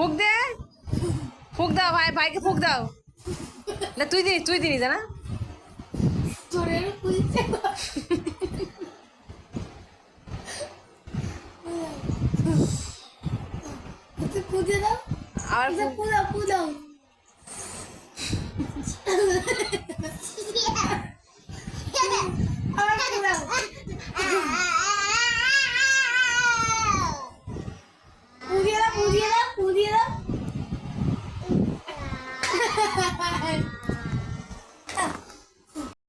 ফুক দে, ফুক দাও ভাই, ভাইকে ফুক দাও না, তুই দিনি জানা পুজো দাও আর পুদাও পুজিয়ে দাও